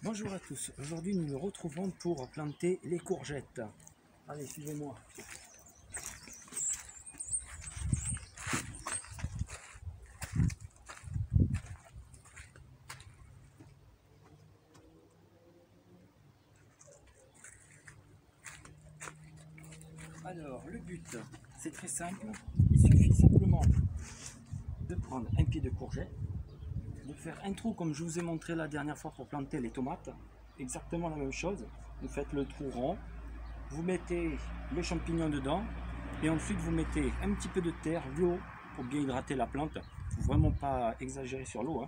Bonjour à tous, aujourd'hui nous nous retrouvons pour planter les courgettes. Allez, suivez-moi. Alors, le but, c'est très simple. Il suffit simplement de prendre un pied de courgette, de faire un trou comme je vous ai montré la dernière fois pour planter les tomates. Exactement la même chose. Vous faites le trou rond, vous mettez les champignons dedans et ensuite vous mettez un petit peu de terre, de l'eau pour bien hydrater la plante. Il ne faut vraiment pas exagérer sur l'eau,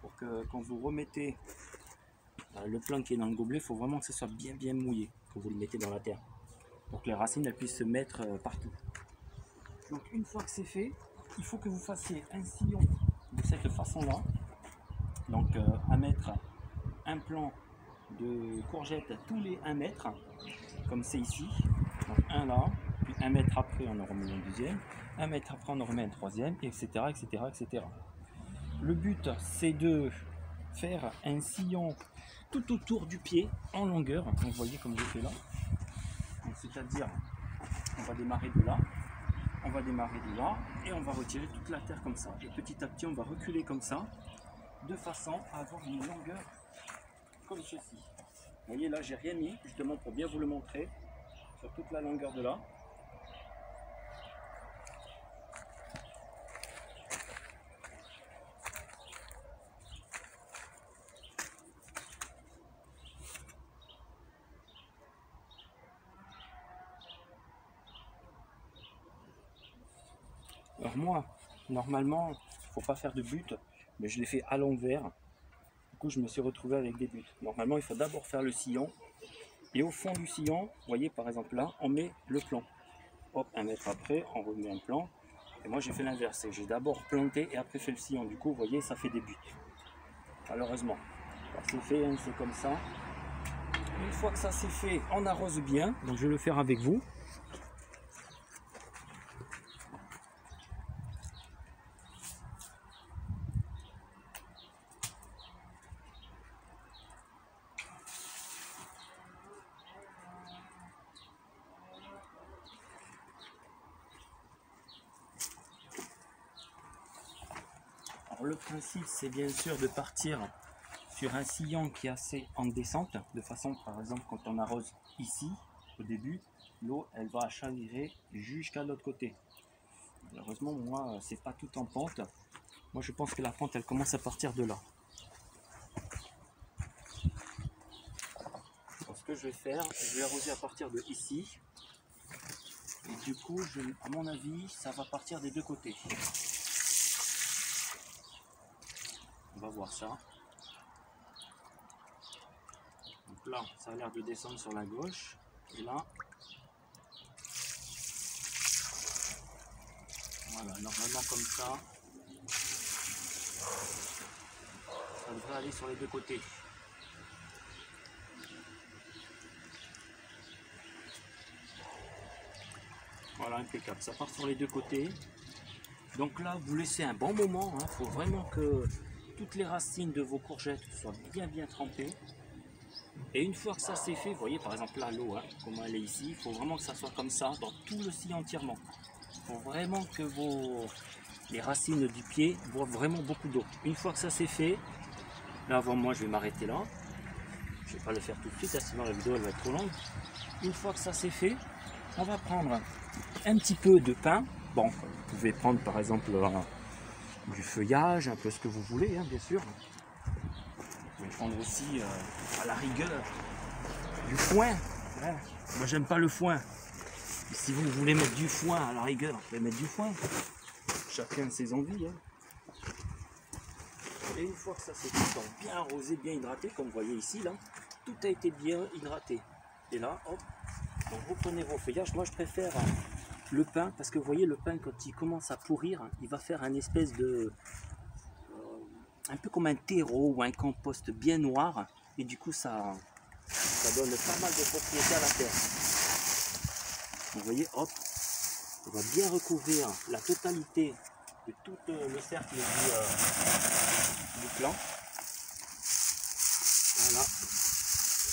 pour que quand vous remettez le plant qui est dans le gobelet, il faut vraiment que ce soit bien mouillé quand vous le mettez dans la terre. Pour que les racines elles puissent se mettre partout. Donc une fois que c'est fait, il faut que vous fassiez un sillon de cette façon-là. Donc à mettre un plant de courgettes tous les 1 mètre, comme c'est ici. Donc un là, puis 1 mètre après on en remet un deuxième, 1 mètre après on en remet un troisième, etc. etc. Le but c'est de faire un sillon tout autour du pied en longueur, donc vous voyez comme je fais là. C'est-à-dire, on va démarrer de là, et on va retirer toute la terre comme ça. Et petit à petit, on va reculer comme ça, de façon à avoir une longueur comme ceci. Vous voyez, là, j'ai rien mis, justement pour bien vous le montrer, sur toute la longueur de là. Alors moi, normalement, il ne faut pas faire de but, mais je l'ai fait à l'envers. Du coup, je me suis retrouvé avec des buts. Normalement, il faut d'abord faire le sillon. Et au fond du sillon, vous voyez, par exemple là, on met le plant. Hop, 1 mètre après, on remet un plant. Et moi, j'ai fait l'inverse. J'ai d'abord planté et après fait le sillon. Du coup, vous voyez, ça fait des buts. Malheureusement. C'est fait, c'est comme ça. Une fois que ça c'est fait, on arrose bien. Donc, je vais le faire avec vous. Alors, le principe, c'est bien sûr de partir sur un sillon qui est assez en descente, de façon, par exemple, quand on arrose ici, au début, l'eau, elle va chavirer jusqu'à l'autre côté. Malheureusement, moi, c'est pas tout en pente. Moi, je pense que la pente, elle commence à partir de là. Donc, ce que je vais faire, je vais arroser à partir de ici. Et du coup, à mon avis, ça va partir des deux côtés. On va voir ça. Donc là, ça a l'air de descendre sur la gauche. Et là, voilà, normalement comme ça, ça devrait aller sur les deux côtés. Voilà, impeccable. Ça part sur les deux côtés. Donc là, vous laissez un bon moment. Il faut vraiment que toutes les racines de vos courgettes soient bien trempées. Et une fois que ça c'est fait, vous voyez par exemple là l'eau, comme elle est ici, il faut vraiment que ça soit comme ça dans tout le sillon entièrement. Il faut vraiment que les racines du pied boivent vraiment beaucoup d'eau. Une fois que ça c'est fait, là avant moi je vais m'arrêter là. Je ne vais pas le faire tout de suite, sinon la vidéo elle va être trop longue. Une fois que ça c'est fait, on va prendre un petit peu de pain. Bon, vous pouvez prendre par exemple du feuillage, un peu ce que vous voulez, bien sûr. Vous pouvez prendre aussi à la rigueur du foin. Moi j'aime pas le foin. Et si vous voulez mettre du foin à la rigueur, vous pouvez mettre du foin. Chacun ses envies. Et une fois que ça c'est tout bien arrosé, bien hydraté, comme vous voyez ici, là, tout a été bien hydraté. Et là, hop, donc vous prenez vos feuillages. Moi je préfère le pain, parce que vous voyez le pain quand il commence à pourrir, il va faire un espèce de... un peu comme un terreau ou un compost bien noir. Et du coup ça donne pas mal de propriétés à la terre. Vous voyez, hop, on va bien recouvrir la totalité de tout le cercle du plant. Voilà.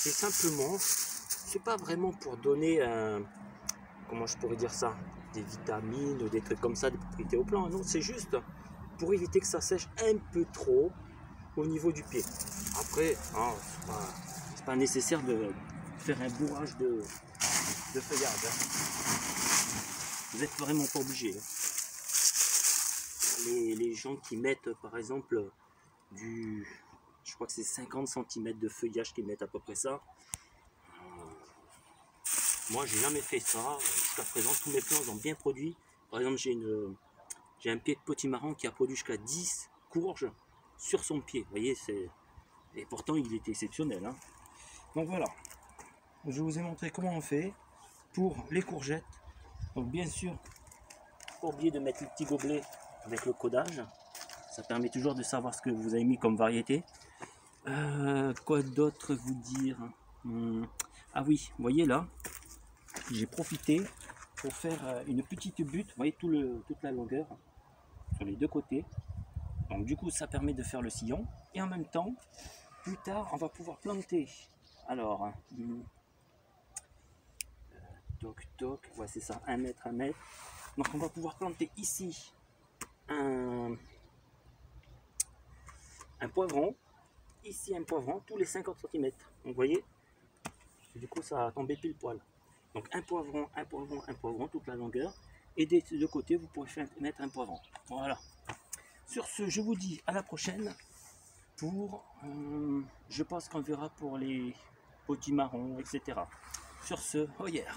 C'est simplement, c'est pas vraiment pour donner un, comment je pourrais dire ça, des vitamines ou des trucs comme ça, des propriétés au plant. Non, c'est juste pour éviter que ça sèche un peu trop au niveau du pied. Après, hein, c'est pas nécessaire de faire un bourrage de feuillage. Hein. Vous n'êtes vraiment pas obligé. Hein. Les gens qui mettent par exemple je crois que c'est 50 cm de feuillage qui mettent à peu près ça. Moi j'ai jamais fait ça. Jusqu'à présent tous mes plants ont bien produit. Par exemple j'ai un pied de potimarron qui a produit jusqu'à 10 courges sur son pied. Vous voyez, et pourtant il était exceptionnel. Hein. Donc voilà, je vous ai montré comment on fait pour les courgettes. Donc bien sûr, pas oublier de mettre le petit gobelet avec le codage. Ça permet toujours de savoir ce que vous avez mis comme variété. Quoi d'autre vous dire? Ah oui, vous voyez là, j'ai profité pour faire une petite butte. Vous voyez toute la longueur sur les deux côtés. Donc du coup, ça permet de faire le sillon. Et en même temps, plus tard, on va pouvoir planter. Alors, toc toc, ouais c'est ça, 1 mètre, 1 mètre. Donc on va pouvoir planter ici un poivron, ici un poivron, tous les 50 cm. Donc vous voyez, du coup ça a tombé pile poil. Donc un poivron, un poivron, un poivron, toute la longueur. Et des deux côtés, vous pourrez mettre un poivron. Voilà. Sur ce, je vous dis à la prochaine pour, je pense qu'on verra pour les potimarrons, etc. Sur ce, oh yeah.